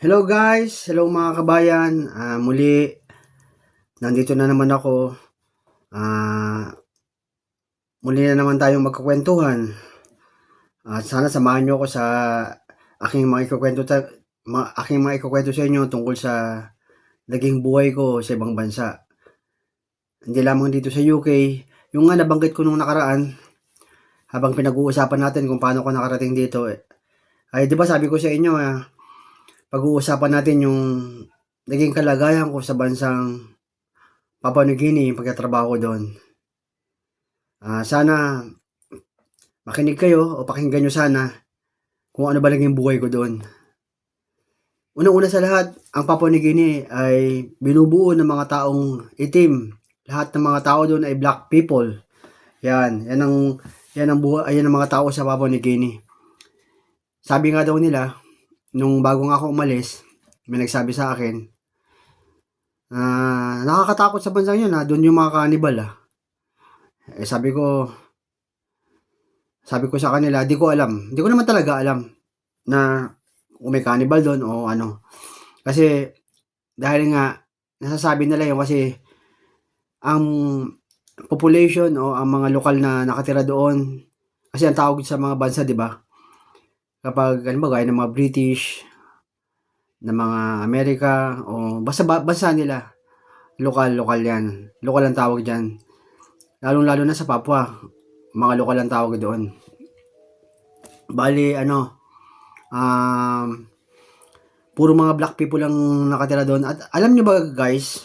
Hello guys, hello mga kabayan. Muli, nandito na naman ako. Ah, Muli na naman tayong magkukwentuhan. At sana samahan niyo ako sa aking mga ikukwento aking mga ikukwento sa inyo tungkol sa naging buhay ko sa ibang bansa. Hindi lamang dito sa UK, yung nga nabanggit ko nung nakaraan habang pinag-uusapan natin kung paano ko nakarating dito. Ay, 'di ba sabi ko sa inyo, pag-uusapan natin yung naging kalagayan ko sa bansang Papua New Guinea, yung pagtatrabaho ko doon. Sana makinig kayo o pakinggan nyo sana kung ano ba naging buhay ko doon. Unang-una sa lahat, ang Papua New Guinea ay binubuo ng mga taong itim. Lahat ng mga tao doon ay black people. Yan ang mga tao sa Papua New Guinea. Sabi nga daw nila, nung bago nga ako umalis, may nagsabi sa akin, nakakatakot sa bansang yun, doon yung mga kanibal. Eh, sabi ko sa kanila, di ko alam. Di ko naman talaga alam na kung may cannibal doon o ano. Kasi dahil nga nasasabi nila yun kasi ang population o ang mga lokal na nakatira doon, kasi ang tawag sa mga bansa, 'di ba? Kapag ano ba gaya ng mga British, ng mga Amerika o basta bansa nila, lokal 'yan. Lokal ang tawag diyan. Lalong-lalo na sa Papua, mga lokal ang tawag doon. Bali ano, um, puro mga black people ang nakatira doon. At alam niyo ba guys,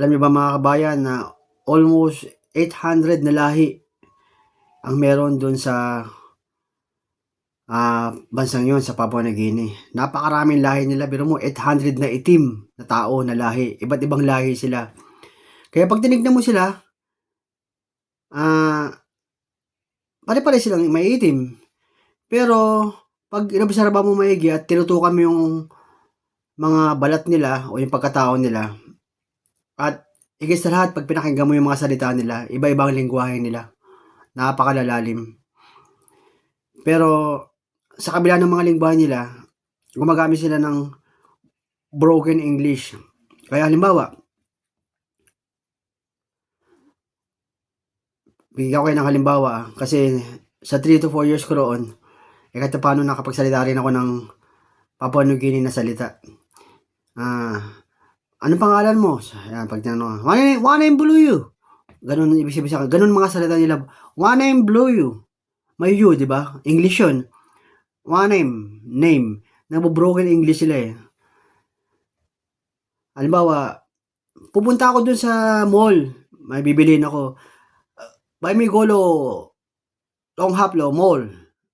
alam niyo ba mga kabayan na almost 800 na lahi ang meron doon sa bansang yon sa Papua New Guinea. Napakaraming lahi nila. Biro mo, 800 na itim na tao na lahi. Iba't ibang lahi sila. Kaya pag tinignan mo sila, ah, pare-pare silang maiitim. Pero, pag inobserba mo maigi at tinutukan mo yung mga balat nila o yung pagkatao nila, at higit sa lahat, pag pinakinggan mo yung mga salita nila, iba-ibang lingwahe nila. Napakalalalim. Pero, sa kabila ng mga lingwahe nila, gumagamit sila ng broken English. Kaya halimbawa, bigyan ko kayo ng halimbawa, kasi sa 3 to 4 years ko roon, kahit paano nakapagsalita rin ako ng Papua New Guinea na salita. Anong pangalan mo? Ayan, pag tinanong, "Wanay Buluyu." Ganun ibig sabihin sa ganun mga salita nila. Wanay Buluyu. May you, 'di ba? English 'yun. Name. Nagbo-broken English sila eh. Halimbawa, pupunta ako dun sa mall, may bibilhin ako. Buy me Golo, Long Haplo, mall.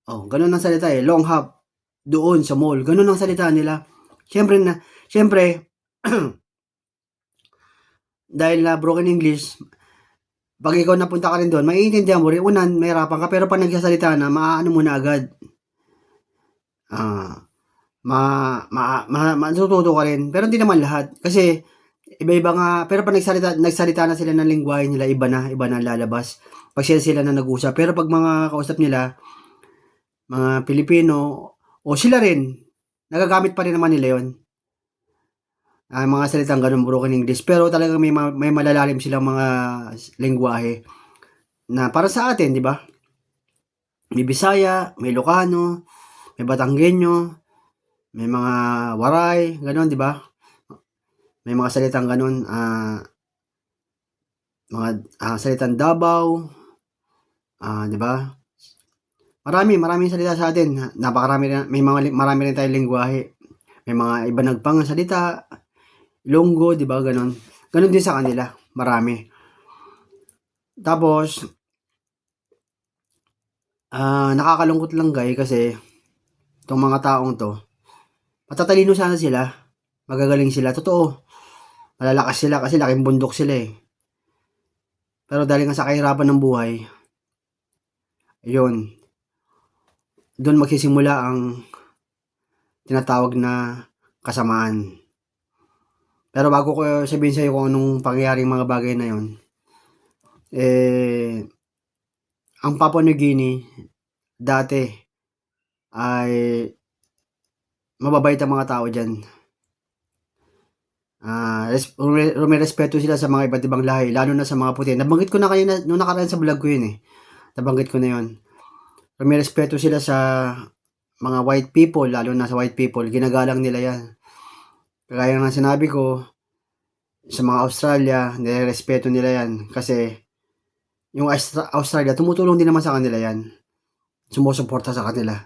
Oh, ganun ang salita eh. Long hop doon sa mall. Ganun ang salita nila. Siyempre, dahil na broken English, pag ikaw napunta ka rin doon, maiintindihan mo rin. Una, mahirapan ka, pero pag nagsasalita na, maaano mo na agad. Ah, matututo ka rin. Pero hindi naman lahat. Kasi, iba-iba nga, pero pag nagsalita na sila ng lingwahe nila, iba na lalabas. Pag sila na nag-usap. Pero pag mga kausap nila, mga Pilipino, o sila rin, nagagamit pa rin naman nila yon, mga salitang gano'n, broken English. Pero talagang may malalalim silang mga lengguwahe na para sa atin, 'di ba? May Bisaya, may Ilocano, may Batanggenyo, may mga Waray, gano'n, 'di ba? May mga salitang gano'n, mga salitang Davao, 'di ba? Maraming salita sa atin. Napakarami rin, marami rin tayong lengguwahe. May mga iba pang salita, Ilonggo, 'di ba, gano'n. Gano'n din sa kanila, marami. Tapos, nakakalungkot lang guys kasi itong mga taong 'to, matatalino sana sila, magagaling sila, totoo. Malalakas sila kasi laking bundok sila, eh. Pero dahil nga sa kahirapan ng buhay, yun, dun magsisimula ang tinatawag na kasamaan. Pero bago ko sabihin sa'yo kung anong pangyayaring mga bagay na yun, eh, ang Papua New Guinea dati ay mababait ang mga tao diyan. Rumerespeto sila sa mga iba't ibang lahi, lalo na sa mga puti. Nabanggit ko na kanina nung nakaraan sa vlog ko 'yun, eh, nabanggit ko na 'yun. Rumerespeto sila sa mga white people, lalo na sa white people, ginagalang nila 'yan. Kagaya ng sinabi ko, sa mga Australia, nirerespeto nila 'yan kasi yung Australia tumutulong din naman sa kanila 'yan. Sumusuporta sa kanila,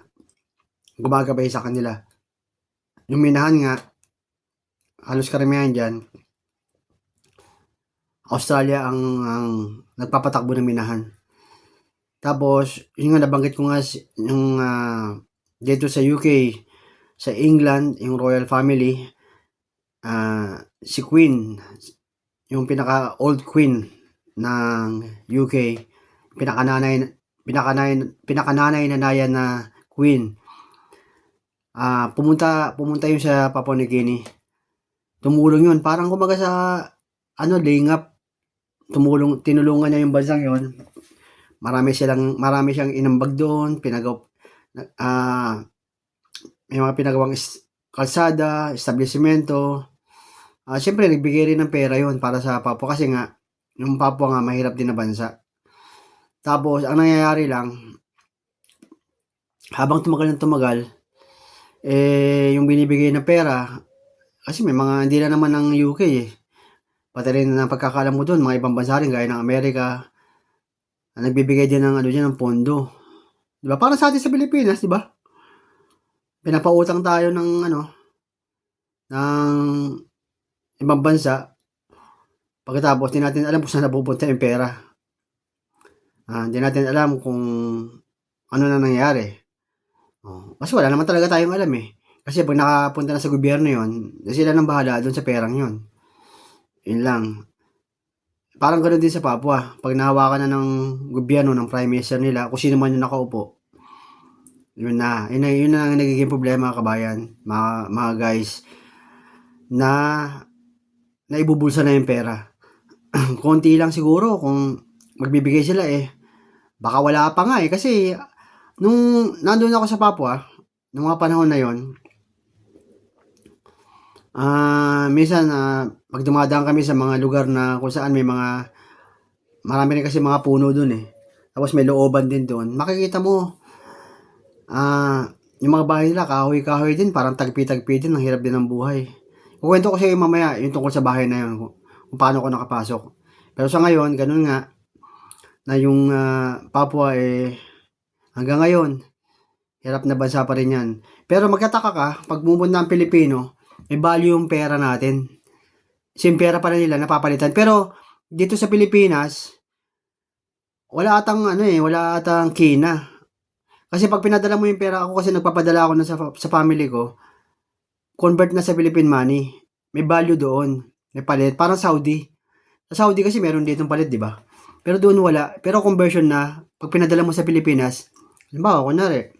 gumagabay sa kanila. Yung minahan nga, halos karamihan diyan, Australia ang nagpapatakbo ng minahan. Tapos, yun nga nabanggit ko nga yung dito sa UK, sa England, yung royal family, si Queen, yung pinaka-old queen ng UK, pinakananay na nayan na queen. Pumunta yun sa Papua New Guinea. Tumulong yun, parang kumbaga sa lingap, tinulungan niya yung bansang yun. Marami siyang inambag doon, may mga pinagawang kalsada, establishmento. Siyempre nagbigay rin ng pera yun para sa Papua kasi nga, yung Papua nga mahirap din na bansa. Tapos, ang nangyayari lang, habang tumagal, yung binibigay na pera, kasi may mga hindi na naman ng UK eh. Pati rin na pagkakalam mo doon, mga ibang bansa rin gaya ng Amerika, nagbibigay din ng ng pondo. 'Di ba? Para sa atin sa Pilipinas, 'di ba? Pinapautang tayo ng ng ibang bansa. Pagkatapos di natin alam kung saan napupunta yung pera. Hindi natin alam kung ano na nangyari. Kasi wala naman talaga tayong alam eh. Kasi pag nakapunta na sa gobyerno yon, sila nang bahala doon sa perang yon. Yun lang. Parang gano'n din sa Papua. Pag nahawakan na ng gobyerno, ng prime minister nila, kung sino man yung nakaupo, yun na ang nagiging problema, kabayan, mga guys, na naibubulsa na yung pera. Konti lang siguro kung magbibigay sila eh. Baka wala pa nga eh. Kasi nung nandun ako sa Papua, nung mga panahon na yon, minsan pag dumadaan kami sa mga lugar na kung saan marami rin kasi mga puno dun eh. Tapos may looban din doon. Makikita mo, yung mga bahay nila, kahoy-kahoy din, parang tagpi-tagpi din, ang hirap din ng buhay. Kukwento ko sa iyo mamaya yung tungkol sa bahay na yun, kung paano ko nakapasok. Pero sa ngayon, ganun nga, na yung Papua hanggang ngayon, hirap na bansa pa rin yan. Pero magkataka ka, pag pumunta ng Pilipino, may value yung pera natin. Kasi yung pera pala nila napapalitan. Pero dito sa Pilipinas, wala atang kina. Kasi pag pinadala mo yung pera, ako kasi nagpapadala ako sa family ko, convert na sa Philippine money. May value doon. May palit. Parang Saudi. Sa Saudi kasi meron ditong palit, di ba? Pero doon wala. Pero conversion na, pag pinadala mo sa Pilipinas, halimbawa, kunwari,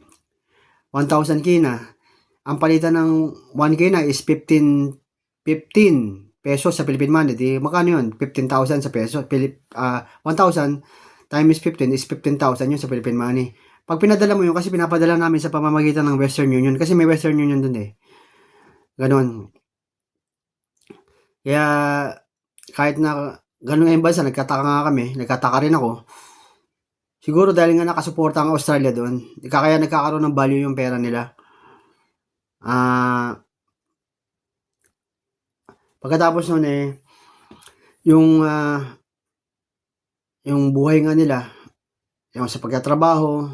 1,000 kina. Ang palitan ng 1 kina is 15 pesos sa Philippine money. Di, makano yun? 15,000 sa peso. 1,000 times 15 is 15,000 yun sa Philippine money. Pag pinadala mo yun, kasi pinapadala namin sa pamamagitan ng Western Union. Kasi may Western Union dun eh. Ganon. Kaya, kahit na ganun yung bansa, nagkataka rin ako. Siguro dahil nga nakasuporta ang Australia doon, kaya nagkakaroon ng value yung pera nila. Pagkatapos nun yung buhay nga nila, yung sa pagtatrabaho,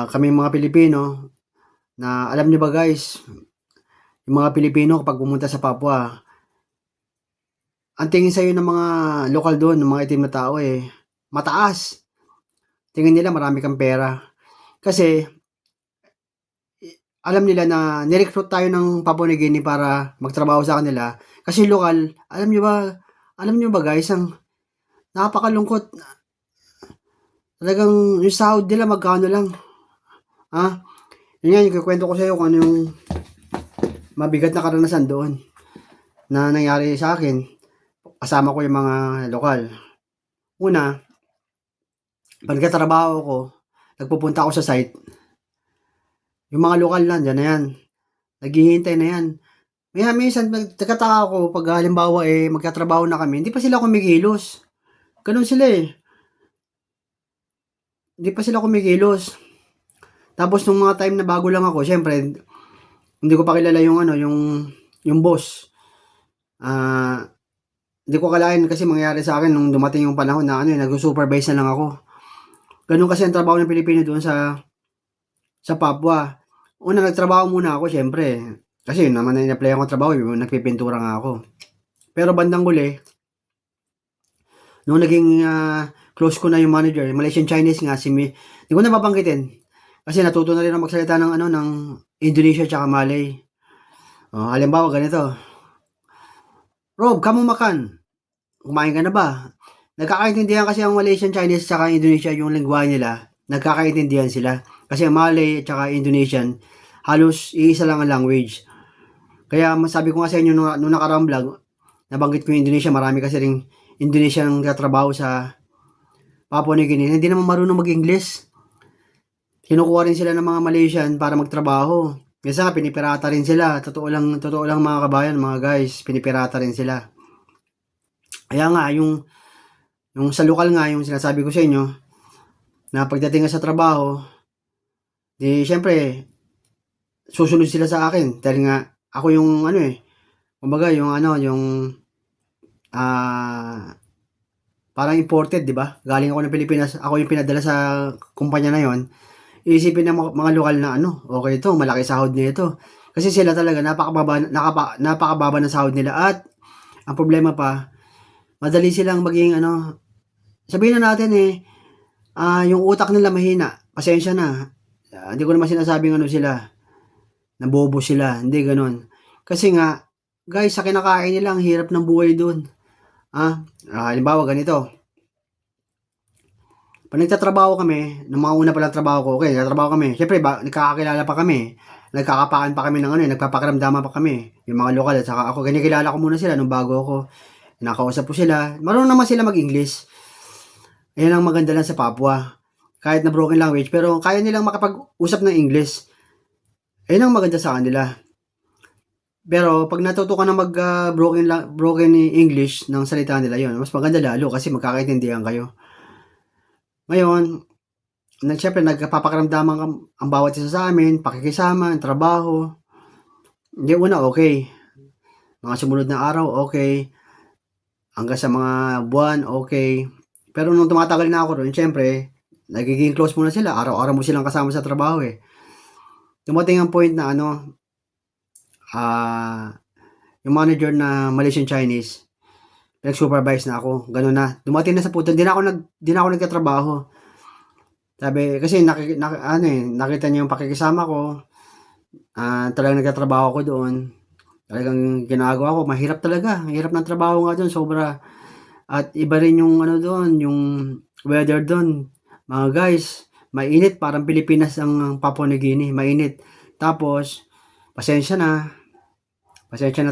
kami mga Pilipino, na alam niyo ba guys, yung mga Pilipino kapag pumunta sa Papua, ang tingin sa'yo ng mga lokal doon, ng mga itim na tao mataas. Tingin nila marami kang pera. Kasi, alam nila na nirecruit tayo ng Papua New Guinea para magtrabaho sa kanila. Kasi lokal, alam niyo ba guys, ang napakalungkot. Talagang yung sahod nila magkano lang. Yun nga, yung kukwento ko sa'yo kung ano yung mabigat na karanasan doon na nangyari sa akin. Kasama ko yung mga lokal. Una, pagkatrabaho ko, nagpupunta ako sa site. Yung mga lokal lang, dyan na yan. naghihintay na 'yan. Kaya minsan nagtataka ako 'pag halimbawa, magtatrabaho na kami, hindi pa sila kumikilos. Gano'n sila, hindi pa sila kumikilos. Tapos nung mga time na bago lang ako siyempre hindi ko pa kilala yung ano, yung boss. Ah, Hindi ko akalain kasi mangyayari sa'kin nung dumating yung panahon na ano, nagsu-supervise na lang ako. Gano'n kasi ang trabaho ng Pilipino doon sa Papua. Una nagtrabaho muna ako siyempre, kasi yun naman ang in-applyan kong trabaho, yung nagpipintura nga ako. Pero bandang huli, nung naging, close ko na yung manager, Malaysian Chinese nga si di ko na babanggitin, kasi natuto na rin ako magsalita ng ano, ng Indonesia tsaka Malay. Oh, halimbawa ganito, "Rob, kamu makan, kumain ka na ba?" Nagkakaintindihan kasi ang Malaysian Chinese tsaka Indonesia yung lengguwahe nila, nagkakaintindihan sila. Kasi ang Malay tsaka Indonesian, halos iisa lang ang language. Kaya sabi ko nga sa inyo nung nakaraang vlog, nabanggit ko yung Indonesia, marami kasi ring Indonesian nagtatrabaho sa Papua New Guinea, hindi naman marunong mag-English. Kinukuha rin sila ng mga Malaysian para magtrabaho. Minsan nga pinipirata rin sila, totoo lang mga kabayan, mga guys, pinipirata rin sila. Kaya nga yung sa lokal nga, yung sinasabi ko sa inyo, na pagdating nga sa trabaho, di siyempre susunod sila sa akin dahil nga ako yung ano, kumbaga yung ano, yung, ah, parang imported, 'di ba? Galing ako ng Pilipinas, ako yung pinadala sa kumpanya na yon. Iisipin ng mga lokal na ano, "Okey 'to, malaki sahod nito." Kasi sila talaga napakababa ng sahod nila at ang problema pa, madali silang maging ano, sabihin na natin, yung utak nila mahina, pasensya na. Hindi ko naman sinasabing ano sila, na bobo sila, hindi gano'n. Kasi nga, guys, sa kinakain nila ang hirap ng buhay do'n. Halimbawa ganito, 'pag nagtatrabaho kami, nung mga una palang trabaho ko, okey nagtatrabaho kami, siyempre nagkakakilala pa kami, nagkakapakan pa kami ng ano, nagpapakiramdaman pa kami, yung mga lokal at saka ako, kinikilala ko muna sila nung bago ako, kinakausap ko sila, marunong naman sila mag-English. Ayan ang maganda lang sa Papua, kahit na broken language pero kaya nilang makapag-usap ng English, ayun ang maganda sa kanila. Pero 'pag natuto ka na broken English ng salita nila, yun mas maganda lalo kasi magkakaintindihan kayo. Ngayon, siyempre nagpapakiramdaman ang bawat isa sa'min, pakikisama, trabaho. Hindi una okey, mga sumunod na araw okey, hanggang sa mga buwan okey. Pero nung tumatagal na ako ro'n siyempre nagiging close mo na sila, araw-araw mo silang kasama sa trabaho, Dumating ang point na ano, yung manager na Malaysian Chinese, nag-supervise na ako, gano'n na. Dumating na sa punto di na ako nagtatrabaho. Sabi kasi nakita niya yung pakikisama ko, talagang nagtatrabaho ako doon. Talagang ginagawa ko, mahirap talaga, ang hirap ng trabaho nga do'n sobra. At iba rin yung ano do'n, yung weather do'n. Mga guys, mainit parang Pilipinas ang Papua New Guinea, mainit. Tapos pasensya na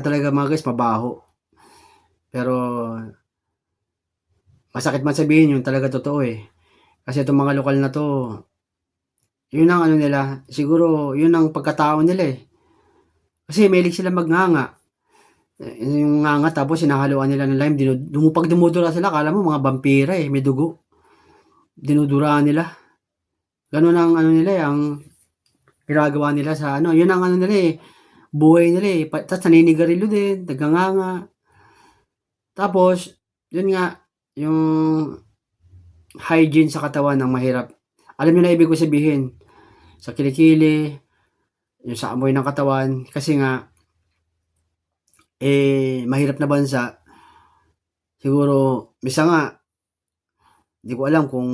talaga mga guys, mabaho. Pero masakit man sabihin yun talaga totoo, Kasi itong mga lokal na 'to, yun ang ano nila, siguro yun ang pagkatao nila, Kasi mahilig silang magnganga. Yung nganga tapos hinahaluan nila ng lime, 'pag dumudura sila akala mo mga bampira, may dugo. Dinuduraan nila. Gano'n ang ano nila, ang ginagawa nila sa ano, yun ang ano nila, buhay nila, ta's naninigarilyo din, nagnganganga. Tapos yun nga, yung hygiene sa katawan ang mahirap. Alam niyo na ibig ko sabihin, sa kilikili, yung sa amoy ng katawan kasi nga, mahirap na bansa. Siguro minsan nga, di ko alam kung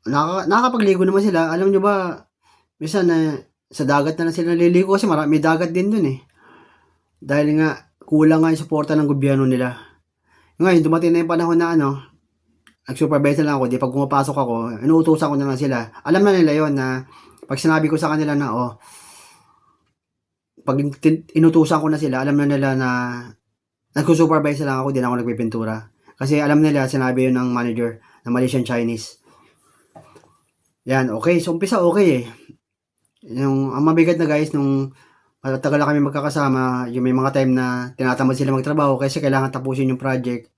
nakakapagligo naman sila. Alam niyo ba, minsan, sa dagat na lang sila naliligo kasi may dagat din dun, Dahil nga kulang nga yung suporta ng gobyerno nila. Ngayon dumating na yung panahon na ano, nag-supervise na lang ako, 'di 'pag pumapasok ako, inuutusan ko na lang sila. Alam na nila yon na 'pag sinabi ko sa kanila na, 'pag inutusan ko na sila, alam na nila na nagsu-supervise na lang ako, 'di na ako nagpipintura. Kasi alam nila sinabi yun ng manager na Malaysian Chinese. Yan, okey. So umpisa okey, Yung ang mabigat na guys nung matagal na kaming magkakasama, yung may mga time na tinatamad sila magtrabaho kasi kailangan tapusin yung project,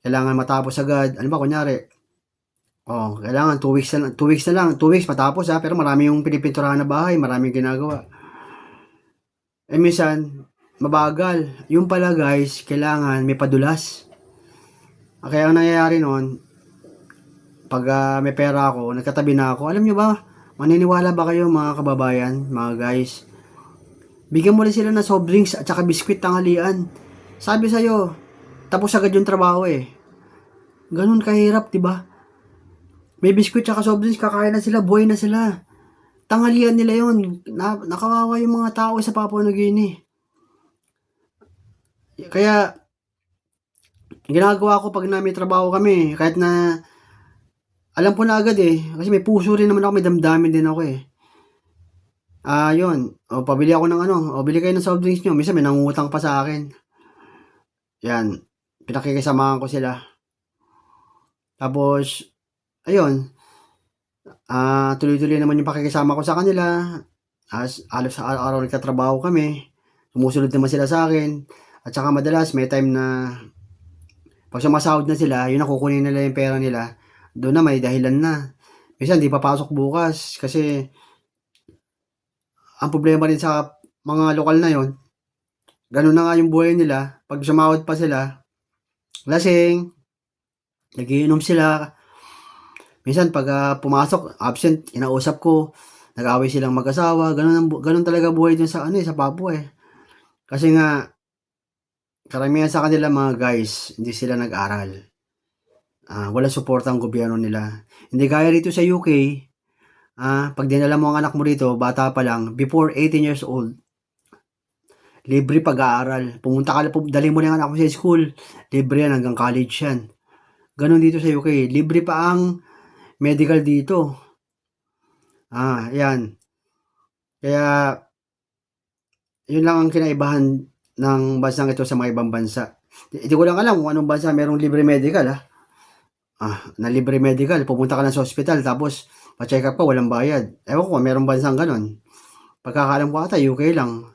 kailangan matapos agad. Ano ba kunyari, kailangan 2 weeks na lang 2 weeks na lang, 2 weeks matapos, pero marami yung pinipinturahan na bahay, maraming ginagawa. Eh, minsan mabagal, yun pala guys kailangan may padulas. Kaya ang nangyayari nun 'pag, may pera ako, nagkatabi na ako. Alam niyo ba, maniniwala ba kayo mga kababayan, mga guys, bigyan mo rin sila ng soft drinks at saka biskwit tanghalian. Sabi sa'yo, tapos agad yung trabaho, eh. Gano'n kahirap, 'di ba? May biskwit tsaka soft drinks, kakain na sila, buhay na sila. Tanghalian nila 'yun. Nakawawa yung mga tao sa Papua New Guinea. Kaya ginagawa ko 'pag may trabaho kami, kahit na alam ko na agad, eh, kasi may puso rin naman ako, may damdamin din ako, eh. 'Yun, pabili ako ng ano, bili kayo ng soft drinks niyo. Minsan may nangungutang pa sa akin. 'Yan, pinakikisamahan ko sila. Tapos ayun, tuloy-tuloy naman yung pakikisama ko sa kanila. Halos araw-araw nagtatrabaho kami. Sumusunod naman sila sa'kin at saka madalas may time na 'pag sumasahod na sila, yun na kukunin nila yung pera nila, dun na may dahilan na. Minsan di papasok bukas kasi ang problema rin sa mga lokal na yon, ganun na nga yung buhay nila. 'Pag sumahod pa sila, lasing, nagiinom sila. Minsan 'pag, pumasok absent, kinausap ko, nag-aaway silang mag-asawa. Ganun talaga buhay dun sa ano, sa Papua, eh. Kasi nga karamihan sa kanila mga guys, hindi sila nag-aral. Walang suporta ang gobyerno nila. Hindi gaya rito sa UK, 'pag dinala mo ang anak mo rito, bata pa lang, before 18 years old, libre pag-aaral. Pumunta ka dalhin mo na yung anak mo sa school, libre yan hanggang college yan. Gano'n dito sa UK, libre pa ang medical dito. 'Yan. Kaya, yun lang ang kinaibahan ng bansang ito sa mga ibang bansa. Hindi ko lang alam kung anong bansa merong libre medical, na libre medical, pupunta ka lang sa ospital tapos pa-check-up ka walang bayad. Ewan ko kung merong bansang gano'n. Pagkakaalam ko ata UK lang.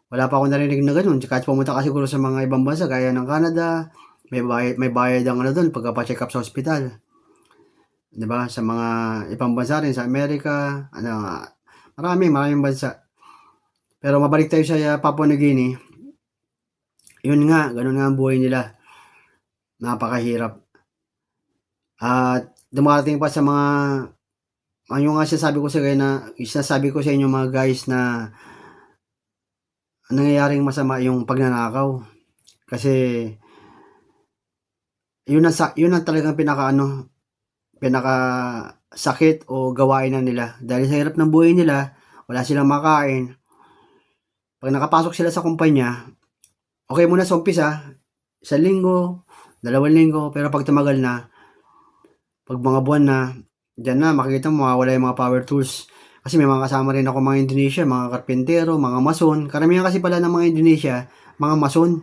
Wala pa akong narinig na gano'n. Kahit pumunta ka siguro sa mga ibang bansa gaya ng Canada, may bayad ang ano do'n pagpapa-check-up sa ospital. 'Di ba? Sa mga ibang bansa rin, sa Amerika, maraming bansa. Pero mabalik tayo sa Papua New Guinea. Yun nga, gano'n nga ang buhay nila. Napakahirap. At dumarating pa sa mga yung nga sinasabi ko sa inyo mga guys na nangyayaring masama yung pagnanakaw. Kasi yun ang talagang pinakasakit o gawain na nila. Dahil sa hirap ng buhay nila, wala silang makain. 'Pag nakapasok sila sa kumpanya, okey muna sa umpisa, 1 linggo, 2 linggo, pero 'pag tumagal na, 'pag mga buwan na, diyan na makikita mo mawawala yung mga power tools. Kasi may mga kasama rin akong mga Indonesia, mga karpentero, mga mason. Karamihan kasi pala ng mga Indonesia, mga mason.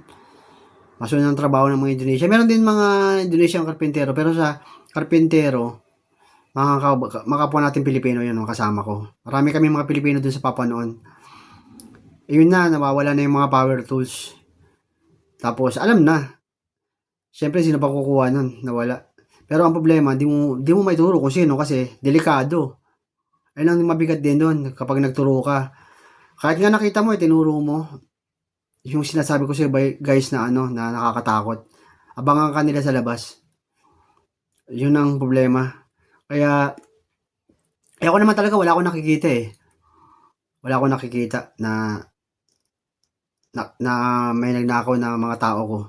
Mason ang trabaho ng mga Indonesia. Meron din mga Indonesian karpentero, pero sa karpentero, mga kapwa nating Pilipino yun ang kasama ko. Marami kaming mga Pilipino dun sa Papua noon. Yun na, nawawala na yung mga power tools. Tapos alam na, siyempre sino pa kukuha nun, nawala. Pero ang problema, di mo maituro kung sino kasi delikado. Ayun ang mabigat din doon kapag nagturo ka. Kahit nga nakita mo, tinuro mo, yung sinasabi ko sa'yo guys na na nakakatakot. Abangan ka nila sa labas. Yun ang problema. Kaya ako naman talaga wala akong nakikita, eh. Wala akong nakikita na may nagnakaw na mga tao ko.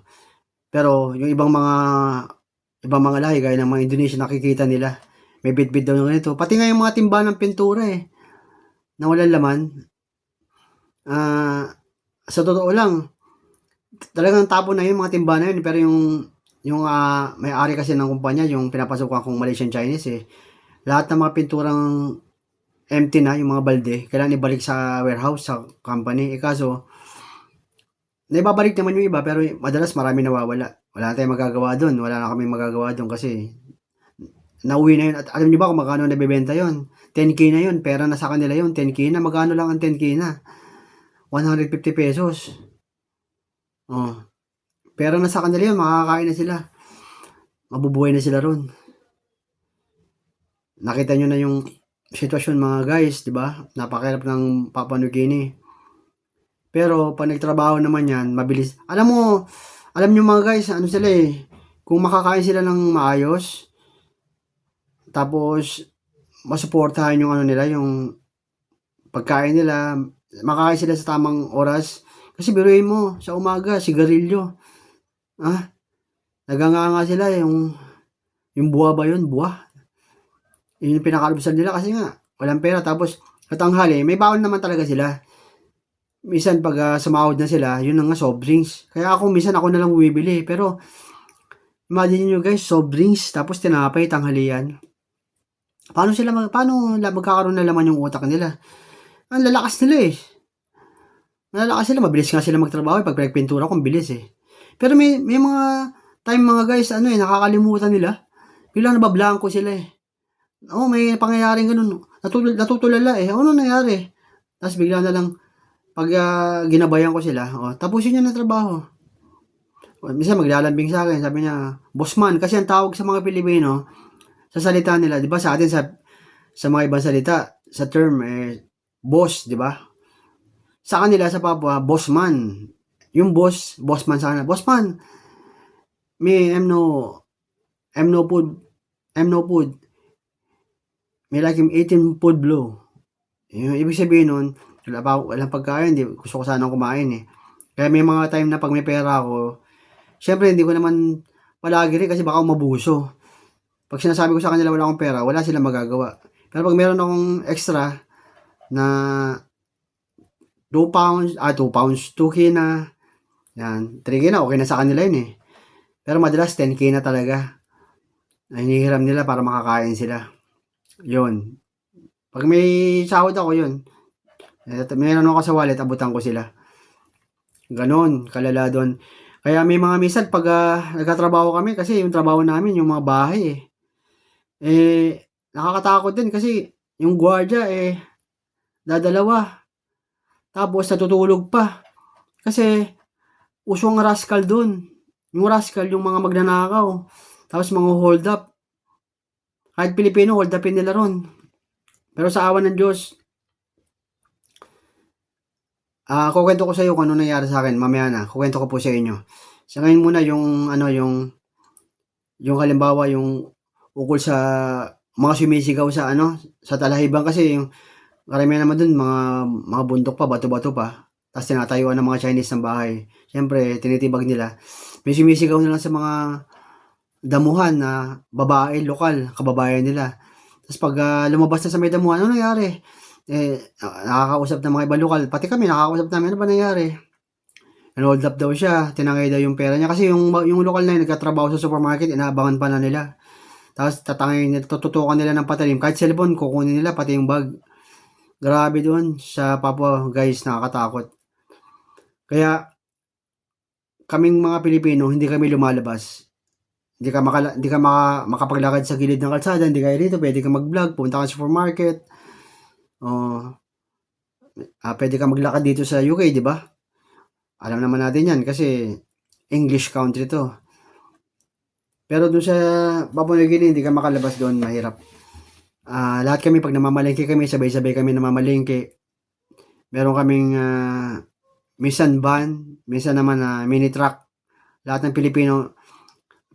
Pero yung ibang mga lahi gaya ng mga Indonesian, nakikita nila. May bitbit daw ng ganito. Pati nga yung mga timba ng pintura, eh, na walang laman. Sa totoo lang, talagang tapon na yun mga timba na yun. Pero yung may-ari kasi ng kumpanya, yung pinapasukan kong Malaysian Chinese, eh, lahat ng mga pinturang empty na, yung mga balde, kailangan ibalik sa warehouse, sa company. Kaso, naibabalik naman yung iba, pero madalas marami nawawala. Wala tayong magagawa doon. Wala na kaming magagawa doon kasi nauwi na yun. At alam niyo ba kung magkano nabebenta yun? 10K na yun. Pera na sa kanila yun. 10K na. Magkano lang ang 10K na? ₱150. Oh, pera na sa kanila yun, makakakain na sila, mabubuhay na sila ron. Nakita niyo na yung sitwasyon mga guys, 'di ba? Napakahirap ng Papua New Guinea. Pero 'pag nagtrabaho naman 'yan, mabilis. Alam niyo mga guys, ano sila, kung makakain sila ng maayos, tapos masuportahan yung ano nila, yung pagkain nila, makakain sila sa tamang oras. Kasi biruin mo, sa umaga, sigarilyo, ah, naganganga sila, yung buwa ba yun? Buwa? Yun yung pinakalubusan nila kasi nga, walang pera. Tapos, sa tanghali, may baon naman talaga sila. Minsan pag sumahod na sila, yun na nga soft drinks. Kaya minsan ako na lang bumibili. Pero, imagine nyo guys, soft drinks, tapos tinapay, tanghalian. Paano magkakaroon na laman yung utak nila? Ang lalakas nila Malalakas sila, mabilis nga sila magtrabaho, pag pinagpintura ko, ang bilis Pero may mga time mga guys, nakakalimutan nila. Biglang nabablangko sila Oo, may pangyayaring ganun. Natutulala Ano nangyari? Tapos bigla na lang, pag ginabayan ko sila, tapusin niyo na trabaho. Minsan maglalambing sa akin, sabi niya, bossman, kasi ang tawag sa mga Pilipino, sa salita nila, di ba sa atin, sa mga ibang salita, sa term, boss, di ba? Sa kanila, sa Papua, bossman. Yung bossman sa kanila, bossman, me, I'm no food. May like him eating food blue. Yung ibig sabihin nun, walang pagkain, gusto ko sanang kumain Kaya may mga time na pag may pera ako, syempre hindi ko naman palagi rin kasi baka mabuso. Pag sinasabi ko sa kanila wala akong pera, wala silang magagawa. Pero pag meron akong extra na 2 pounds, 2 pounds, 2K na, yan, 3K na, okay na sa kanila yun Pero madalas 10K na talaga. Hinihiram nila para makakain sila. Yun. Pag may sahod ako yun, meron ako sa wallet, abutan ko sila. Ganon, kalala doon. Kaya may mga minsan pag nagtatrabaho kami, kasi yung trabaho namin, yung mga bahay nakakatakot din kasi yung gwardiya dadalawa. Tapos natutulog pa. Kasi uso ang rascal doon. Yung rascal, yung mga magnanakaw. Tapos mga hold up. Kahit Pilipino, hold upin nila ron. Pero sa awan ng Diyos, kukwento ko sa iyo kung ano nangyari sa akin mamaya na. Kukwento ko po sa inyo. Sa ngayon muna yung halimbawa yung ukol sa mga sumisigaw sa Talahiban kasi yung karamihan naman dun mga bundok pa, bato-bato pa. Tapos tinatayuan ng mga Chinese ng bahay. Siyempre, tinitibag nila. May sumisigaw na lang sa mga damuhan na babae, lokal, kababayan nila. Tapos pag lumabas na sa may damuhan, ano nangyari? Nakakausap ng mga ibang lokal. Pati kami, nakakausap namin, ano ba nangyari? Hold up daw siya, tinangay daw yung pera niya. Kasi yung lokal na yun, nagkatrabaho sa supermarket, inaabangan pa na nila. Tapos tatangay nila, tututukan nila ng patalim. Kahit cellphone, kukunin nila, pati yung bag. Grabe doon sa Papua, guys, nakakatakot. Kaya, kaming mga Pilipino, hindi kami lumalabas. Hindi ka makapaglakad sa gilid ng kalsada, hindi kayo dito, pwede ka mag-vlog, punta ka sa supermarket. Pwede ka maglakad dito sa UK, di ba? Alam naman natin yan kasi English country to. Pero doon sa Papua New Guinea, hindi ka makalabas doon, mahirap. Lahat kami, pag namamalengke kami, sabay-sabay kami namamalengke. Meron kaming minsan van, minsan naman mini truck. Lahat ng Pilipino,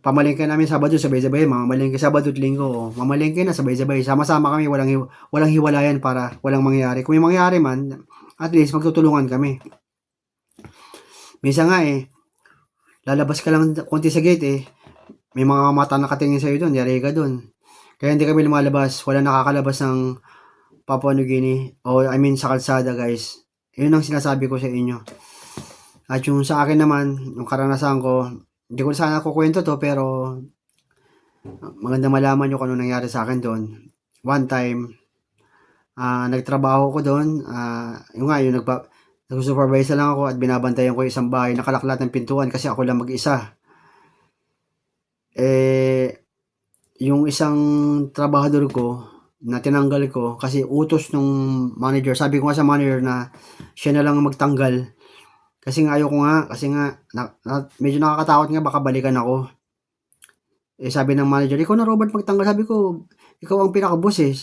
pamalengke namin Sabado, sabay-sabay, mamamalengke Sabado at Linggo. Mamalengke na, sabay-sabay. Sama-sama kami, walang hiwalayan para walang mangyari. Kung may mangyari man, at least magtutulungan kami. Minsan nga lalabas ka lang konti sa gate may mga mata nakatingin sa'yo doon, yari ka doon. Kaya hindi kami lumalabas, wala nakakalabas ng Papua New Guinea, sa kalsada guys. Yun ang sinasabi ko sa inyo. At yung sa akin naman, yung karanasan ko, hindi ko sana kukwento to, pero maganda malaman nyo kung ano nangyari sa akin doon. One time, nagtrabaho ko doon, yung nag-supervise lang ako at binabantayan ko yung isang bahay, nakalaklat ng pintuan kasi ako lang mag-isa. Yung isang trabahador ko, na tinanggal ko kasi utos nung manager. Sabi ko nga sa manager na siya na lang ang magtanggal. Kasi nga ayoko nga, kasi nga medyo nakakatakot nga baka balikan ako. Eh sabi ng manager, ikaw na Robert magtanggal. Sabi ko, ikaw ang pinaka-boss eh.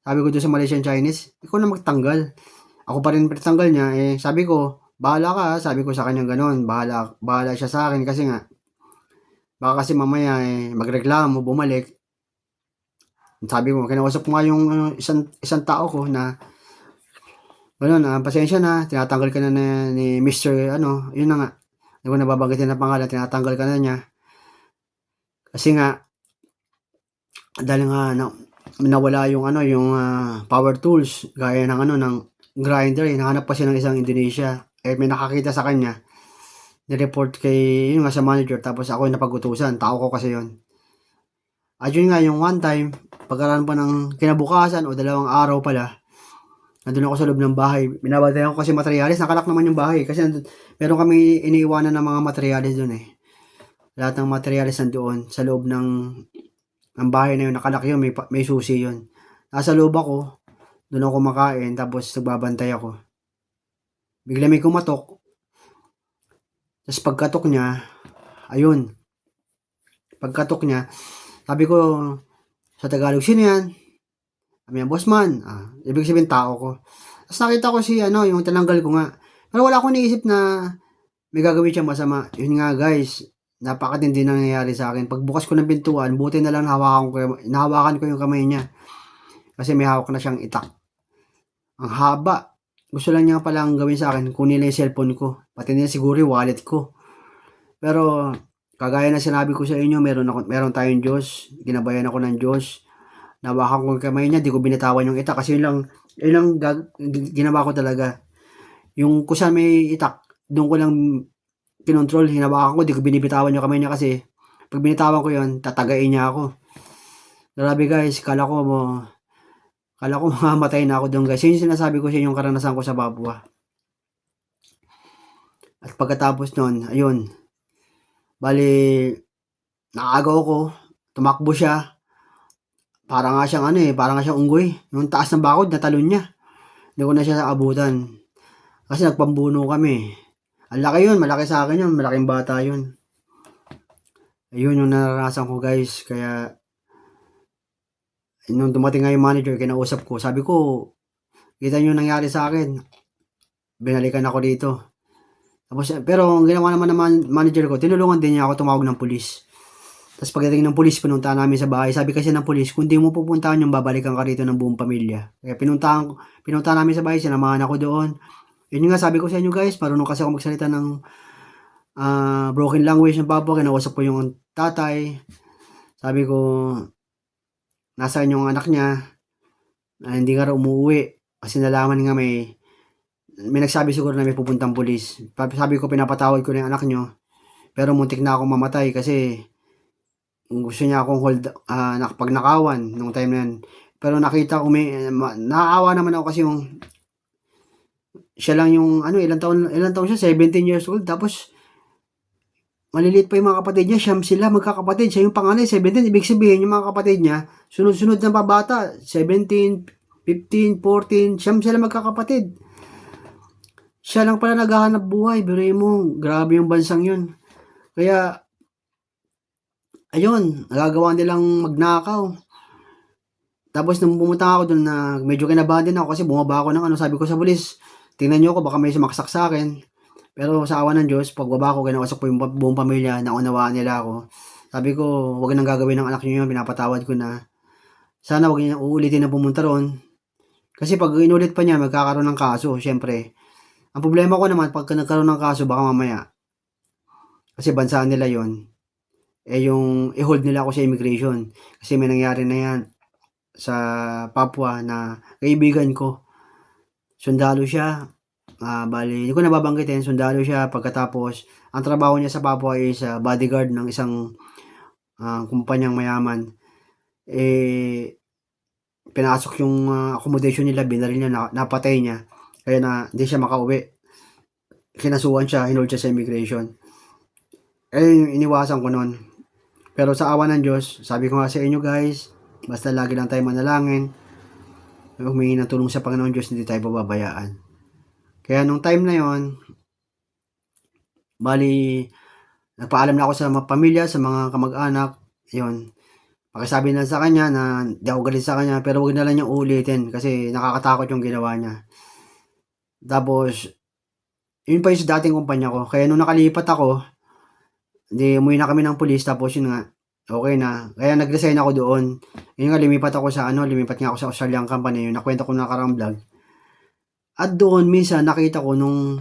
Sabi ko doon sa Malaysian Chinese, ikaw na magtanggal. Ako pa rin pinatanggal niya. Eh sabi ko, bahala ka. Sabi ko sa kanya gano'n, bahala siya sa akin kasi nga, baka kasi mamaya eh, magreklamo, bumalik. Sabi ko, kinausap ko nga yung isang tao ko na gano'n, pasensya na, tinatanggal ka na ni Mr. ano, yun na nga. Hindi ko nababanggitin na pangalan, tinatanggal ka na niya. Kasi nga, dahil nga nawala yung ano, yung power tools, gaya ng ano, ng grinder, hinahanap pa siya ng isang Indonesia. Eh, may nakakita sa kanya, ni-report kay, yun nga sa manager, tapos ako yung napag-utusan, tao ko kasi yun. At yun nga, yung one time, pagkaraan pa ng kinabukasan o 2 araw pala, nandun ako sa loob ng bahay. Binabantayan ko kasi materyales. Nakalak naman yung bahay. Kasi meron kami iniiwanan ng mga materyales dun eh. Lahat ng materyales nandoon sa loob ng bahay na yun. Nakalak yun. May susi yun. Nasa loob ako. Doon ako kumakain. Tapos nagbabantay ako. Bigla may kumatok. Tapos pagkatok niya, ayun. Pagkatok niya, sabi ko sa Tagalog, sino yan? Sabi niya, boss man. Ibig sabihin tao ko. Tapos nakita ko si ano, yung tinanggal ko nga. Pero wala akong naisip na may gagawin siyang masama. Yun nga guys, napakatindi nangyayari sa akin. Pagbukas ko ng pintuan, buti na lang nahawakan ko yung kamay niya. Kasi may hawak na siyang itak. Ang haba. Gusto lang niya palang gawin sa akin, kunin lang yung cellphone ko. Pati na siguro yung wallet ko. Pero, kagaya na sinabi ko sa inyo, meron tayong Diyos. Ginabayan ako ng Diyos. Nawakan ko yung kamay niya, di ko binitawan yung itak. Kasi yun lang ginawa ko talaga. Yung kung saan may itak, doon ko lang kinontrol, hinawakan ko, di ko binibitawan yung kamay niya kasi pag binitawan ko yun, tatagain niya ako. Grabe guys, kala ko mamamatay na ako doon guys. Yun yung sinasabi ko sa inyo yung karanasan ko sa Papua. At pagkatapos nun, ayun, bali, nakagaw ko, tumakbo siya, para nga siyang unggoy. Yung taas ng bakod, natalon niya. Hindi ko na siya abutan. Kasi nagpambuno kami. Ang laki yun, malaki sa akin yun, malaking bata yun. Ayun yung naranasan ko guys, kaya nung dumating nga yung manager, kinausap ko, sabi ko, kita nyo nangyari sa akin, binalikan ako dito. Tapos, pero ang ginawa naman ng manager ko, tinulungan din niya ako tumawag ng pulis. Tapos pagdating ng pulis, pinuntahan namin sa bahay. Sabi kasi ng pulis, kung di mo pupuntahan yung babalikan ka rito ng buong pamilya. Kaya pinuntahan namin sa bahay, sinamahan ako doon. Yun nga sabi ko sa inyo guys, marunong kasi ako magsalita ng broken language ng papa. Kinausap ko yung tatay. Sabi ko, nasaan yung anak niya? Hindi nga raw umuwi. Kasi nalaman nga may nagsabi siguro na may pupuntang pulis. Sabi ko, pinapatawad ko na yung anak nyo. Pero muntik na akong mamatay kasi gusto niya akong pagnakawan nung time na yan. Pero nakita ko nakaawa naman ako kasi yung siya lang yung ilang taon siya, 17 years old. Tapos maliliit pa yung mga kapatid niya, siyam sila magkakapatid. Siya yung panganay, 17. Ibig sabihin yung mga kapatid niya, sunod-sunod na pabata, 17, 15, 14, siyam sila magkakapatid. Siya lang pala naghahanap buhay, biruin mo, grabe yung bansang yun. Kaya, ayun, nagagawa nilang magnakaw. Tapos nung pumunta ako doon na medyo kinabahan din ako kasi bumaba ako ng sabi ko sa pulis, tingnan niyo ako baka may sumaksak sa akin. Pero sa awa ng Diyos, pagbaba ko, kinausap ko yung buong pamilya, naunawaan nila ako. Sabi ko, wag nang gagawin ng anak niyo yun, pinapatawad ko na. Sana wag niya uulitin na pumunta roon. Kasi pag inulit pa niya, magkakaroon ng kaso, syempre. Ang problema ko naman, pag nagkaroon ng kaso, baka mamaya, kasi bansa nila yon yung i-hold nila ako sa immigration. Kasi may nangyari na yan sa Papua na kaibigan ko. Sundalo siya. Bali, hindi ko nababanggitin, sundalo siya. Pagkatapos, ang trabaho niya sa Papua is bodyguard ng isang kumpanyang mayaman. Pinasok yung accommodation nila, binaril niya, napatay niya. Kaya hindi siya makauwi. Kinasuhan siya, hinold siya sa immigration. Iniwasan ko nun. Pero sa awa ng Diyos, sabi ko nga sa inyo guys, basta lagi lang tayo manalangin. humingi ng tulong sa Panginoon Diyos, hindi tayo pababayaan. Kaya nung time na yon, bali, nagpaalam na ako sa mga pamilya, sa mga kamag-anak, yun. Pakisabi na sa kanya na di ako galit sa kanya, pero wag na lang niyang uulitin kasi nakakatakot yung ginawa niya. Tapos, yun pa yung sa dating kumpanya ko. Kaya nung nakalipat ako, di umuwi na kami ng pulis, tapos yun nga, okay na. Kaya nag-resign ako doon. Yun nga, lumipat nga ako sa Australian company, yun, nakwento ko na nakarang vlog. At doon, minsan, nakita ko nung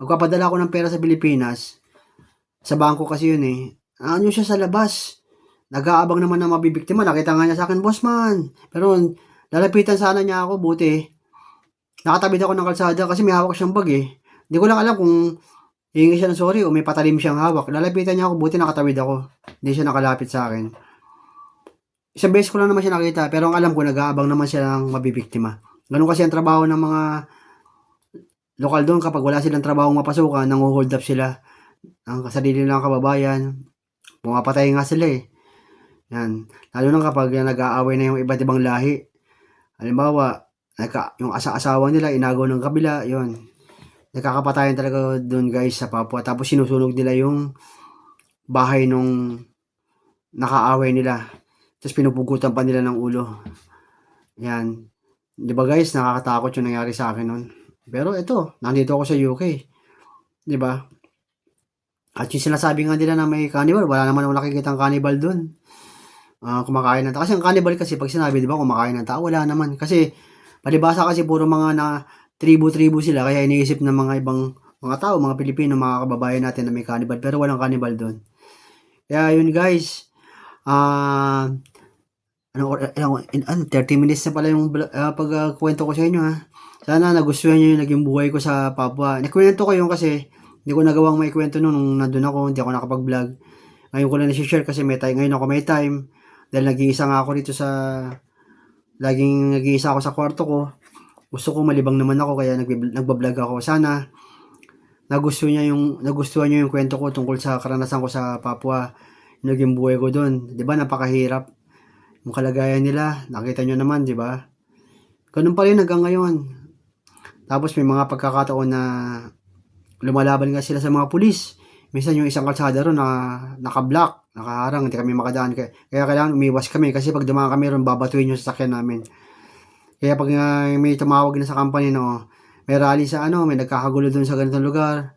magpapadala ako ng pera sa Pilipinas, sa bangko kasi yun eh, ano siya sa labas, nag-aabang naman na mabibiktima, nakita nga niya sa akin, boss man, pero lalapitan sana niya ako, buti, nakatabid ako ng kalsada kasi may hawak siyang bag eh, hindi ko lang alam kung hihingi siya ng sorry o may patalim siyang hawak, lalapitan niya ako, buti nakatawid ako, hindi siya nakalapit sa akin. Isang beses ko lang naman siya nakita, pero ang alam ko, nag-aabang naman siya ng mabibiktima. Ganun kasi ang trabaho ng mga lokal doon kapag wala silang trabahong mapasukan, nang-hold up sila ang sarili nilang kababayan. Pumapatay nga sila eh. Yan. Lalo na kapag nag-aaway na yung iba't ibang lahi. Halimbawa, yung asa-asawa nila, inagaw ng kabila, yon. Nagkakapatayan talaga doon guys sa Papua. Tapos sinusunog nila yung bahay nung nakaaway nila. Tapos pinupugutan pa nila ng ulo. Yan. Di ba guys, nakakatakot yung nangyari sa akin nun. Pero ito, nandito ako sa UK. Di ba? At yung sinasabi nga nila na may cannibal, wala naman ako nakikitang cannibal doon. Kumakain ng tao. Kasi ang cannibal kasi pag sinabi, di ba, kumakain ng tao, wala naman. Kasi, palibasa kasi puro mga na tribu-tribu sila, kaya iniisip ng mga ibang mga tao, mga Pilipino, mga kababayan natin na may cannibal, pero walang cannibal doon. Kaya yun guys, 30 minutes na pala yung pagkwento ko sa inyo ha. Sana nagustuhan nyo yung naging buhay ko sa Papua. Nakwento ko yun kasi hindi ko nagawang maikwento nung nandun ako, hindi ako nakapag-vlog. Ngayon ko lang na-share kasi ngayon ako may time. Dahil nag-iisa nga ako dito laging nag-iisa ako sa kwarto ko. Gusto ko malibang naman ako kaya nagba-vlog ako. Sana nagustuhan nyo yung kwento ko tungkol sa karanasan ko sa Papua. Yung naging buhay ko doon. 'Di ba napakahirap yung kalagayan nila. Nakita nyo naman, 'di ba? Ganun pa rin hanggang ngayon. Tapos may mga pagkakataon na lumalaban nga sila sa mga pulis. Minsan yung isang kalsada ron na naka-block, nakaharang, hindi kami makadaan. Kaya kailangan umiwas kami kasi pag dumaan kami ron, babatuin yung sasakyan namin. Kaya pag may tumawag na sa company no, may rally sa may nagkakagulo doon sa ganitong lugar.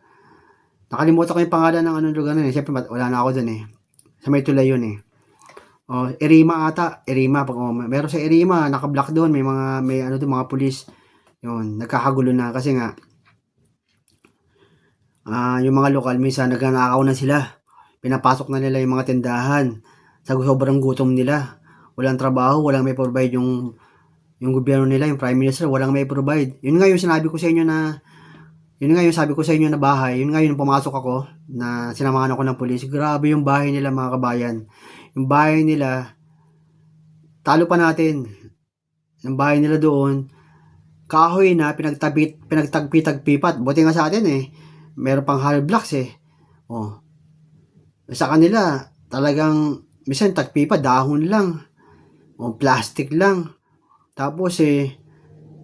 Nakalimutan ko yung pangalan ng anong lugar na eh. Siyempre wala na ako doon eh. Sa may tulay yun eh. Erima ata. Erima. Meron sa Erima, naka-block doon. May mga pulis. Yun, nagkakagulo na kasi nga yung mga lokal minsan nagnanakaw na sila. Pinapasok na nila yung mga tindahan. Sa sobrang gutom nila. Walang trabaho, walang may provide yung gobyerno nila, yung prime minister, walang may provide. Yun nga yung sinabi ko sa inyo na sabi ko sa inyo na bahay, yun nga yung pumasok ako na sinamahan ako ng pulis. Grabe yung bahay nila mga kabayan. Yung bahay nila, talo pa natin. Yung bahay nila doon, kahoy na pinagtagpi-tagpipat. Buti nga sa atin eh. Meron pang hollow blocks eh. Sa kanila, talagang minsan tagpipa, dahon lang. Plastic lang. Tapos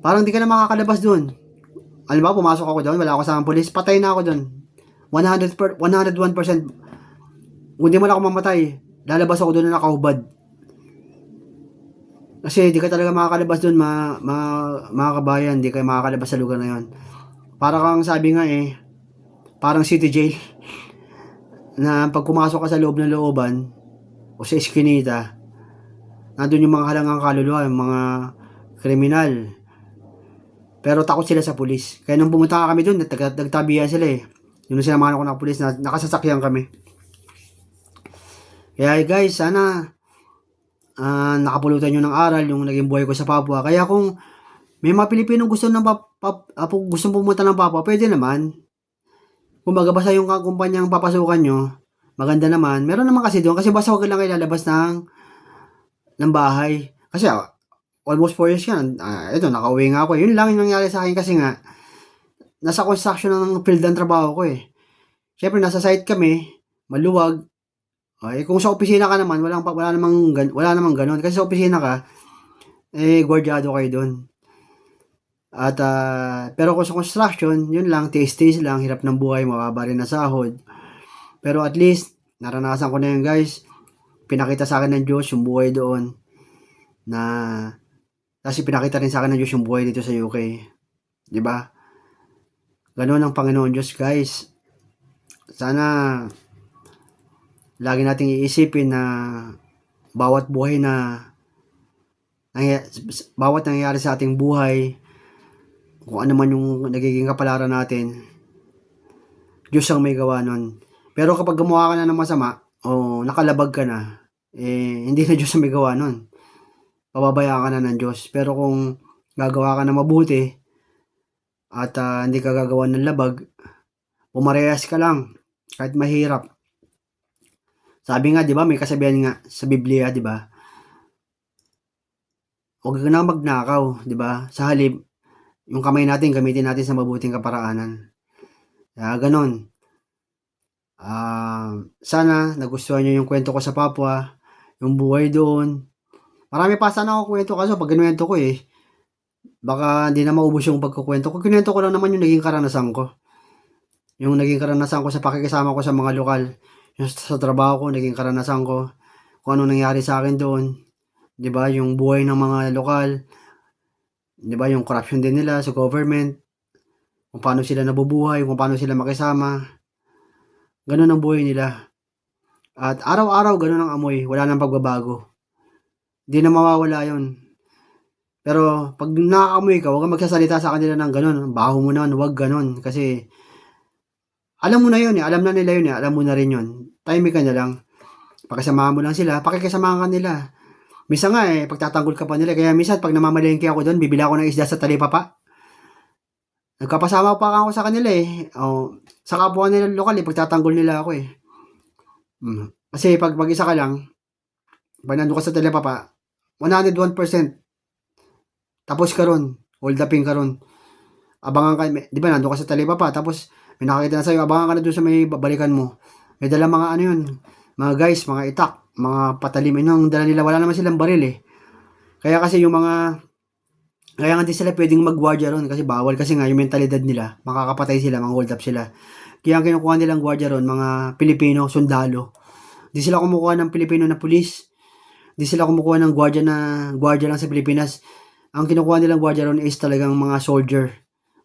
parang di ka na makakalabas doon. Alam ba, pumasok ako doon, wala ako sa pulis, patay na ako doon. 101%. Kung di man ako mamatay, lalabas ako doon na nakahubad. Kasi di ka talaga makakalabas doon, mga kabayan, di kayo makakalabas sa lugar na yon. Para kang sabi nga parang city jail. Na pag pumasok ka sa loob ng looban, o sa eskinita, nandun yung mga halangang kaluluwa, yung mga kriminal. Pero takot sila sa pulis. Kaya nung pumunta kami doon, nagtabihan sila eh. Yung sinamahan ako ng pulis, nakasasakyan kami. Kaya guys, sana nakapulutan nyo ng aral yung naging buhay ko sa Papua. Kaya kung may mga Pilipinong gusto gustong pumunta ng Papua, pwede naman. Kung basta yung kumpanyang papasukan nyo, maganda naman. Meron naman kasi doon, kasi basta huwag lang kayo lalabas ng bahay. Kasi almost 4 years yan. Ito, nakauwi nga ako. Yun lang yung nangyari sa akin kasi nga, nasa construction ng field ng trabaho ko eh. Siyempre, nasa site kami, maluwag. Kung sa opisina ka naman, wala namang ganun. Kasi sa opisina ka, gwardyado kayo dun. At, pero kung sa construction, yun lang, tiis-tiis lang, hirap ng buhay, mababa rin ang sahod. Pero at least, naranasan ko na yun guys. Pinakita sa akin ng Diyos yung buhay doon na tapos ipinakita rin sa akin ng Diyos yung buhay dito sa UK. 'Di ba? Ganoon ang Panginoon Diyos guys. Sana lagi nating iisipin na bawat buhay na bawat nangyayari sa ating buhay, kung ano man yung nagiging kapalaran natin, Diyos ang may gawa nun. Pero kapag gumawa ka na ng masama, o nakalabag ka na, hindi na Diyos ang may gawa nun. Pababayaan ka na ng Diyos. Pero kung gagawa ka na mabuti, at hindi ka gagawa ng labag, pumarehas ka lang, kahit mahirap. Sabi nga, di ba, may kasabihan nga sa Biblia, di ba? Huwag ka na magnakaw, di ba? Sa halip, yung kamay natin, gamitin natin sa mabuting kaparaanan. Kaya ganon. Sana nagustuhan nyo yung kwento ko sa Papua, yung buhay doon. Marami pa sana ako kwento kaso pag kinuwento ko baka hindi na maubos yung pagkukwento ko. Kinuwento ko lang naman yung naging karanasan ko. Yung naging karanasan ko sa pakikisama ko sa mga lokal. Yung sa trabaho ko, naging karanasan ko. Kung ano nangyari sa akin doon. 'Di ba? Yung buhay ng mga lokal. 'Di ba? Yung corruption din nila sa government. Kung paano sila nabubuhay, kung paano sila makisama. Ganun ang buhay nila. At araw-araw ganun ang amoy, wala nang pagbabago. Hindi na mawawala 'yon. Pero pag nakaamoy ka, huwag kang magsasalita sa kanila ng ganun. Baho mo naman, huwag ganun. Kasi alam mo na 'yun alam na nila 'yun alam mo na rin 'yun. Tahimik ka na lang. Pakisamahan mo lang sila, pakikisamahan ka nila. Minsan nga pagtatanggol ka pa nila. Kaya minsan pag namamalengke ako doon, bibili ako ng isda sa talipapa. Nagkapasama pa ako sa kanila sa kapwa nila lokal pagtatanggol nila ako Kasi pag mag-isa ka lang, pag nandun ka sa talipapa, 101%. Tapos ka ron, hold upin ka ron. Abangan ka, di ba nandun ka sa talipapa, tapos may nakakita na sa'yo, abangan ka na doon sa may balikan mo. May dala mga ano yun, mga guys, mga itak, mga patalim, yung dala nila, wala naman silang baril Kaya kasi yung mga, kaya nga di sila pwedeng mag-guardia ron kasi bawal kasi nga yung mentalidad nila, makakapatay sila, mga hold up sila. Kaya ang kinukuha nilang guardia ron, mga Pilipino, sundalo. Di sila kumukuha ng Pilipino na pulis. Di sila kumukuha ng guardia lang sa Pilipinas. Ang kinukuha nilang guardia ron is talagang mga soldier.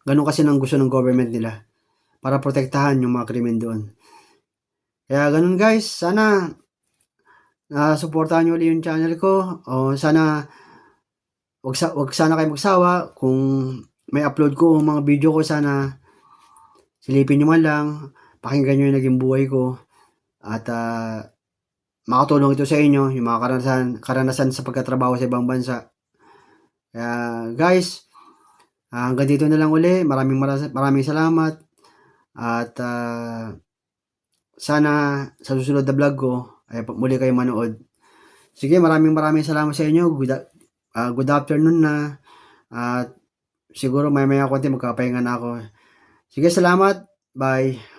Ganun kasi nang gusto ng government nila para protektahan yung mga krimen doon. Kaya ganun guys, sana suportahan nyo ulit yung channel ko. O sana wag sana kayo magsawa kung may upload ko mga video ko, sana silipin nyo man lang, pakinggan nyo yung naging buhay ko at makatulong ito sa inyo, yung mga karanasan sa pagkatrabaho sa ibang bansa. Kaya guys, hanggang dito na lang uli. Maraming salamat at sana sa susunod na vlog ko ay muli kayo manood. Sige, maraming salamat sa inyo. Good afternoon na at siguro maya konti magpapahinga na ako. Sige, salamat. Bye.